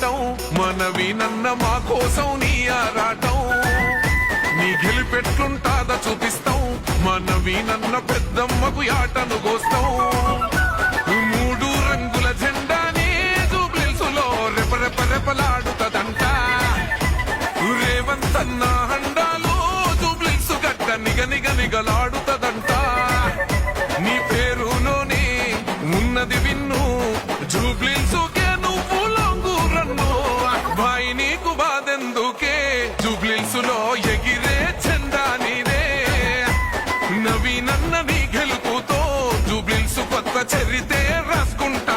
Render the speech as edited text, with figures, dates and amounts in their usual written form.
పోరాటం మనవి నన్న మా కోసం నీ ఆరాటం నీ గెలిపెట్లుంటాదా చూపిస్తాం మనవి నన్న పెద్దమ్మకు యాటను కోస్తాం మూడు రంగుల జెండానే జూబ్లీహిల్స్లో రెపరెపరెపలాడుతదంట రేవంత్ అన్న హండాలో జూబ్లీహిల్స్ గడ్డ నిగనిగనిగలాడుతదంట నీ పేరులోనే ఉన్నది విన్ను జూబ్లీహిల్స్కే నువ్వు లొంగురన్ను భాయ్ నీకు బాధెందుకే జూబ్లీహిల్స్లో ఎగిరే జెండా నీదే నవీనన్న నీ గెలుపుతో జూబ్లీహిల్స్ కొత్త చరితే రాసుకుంటా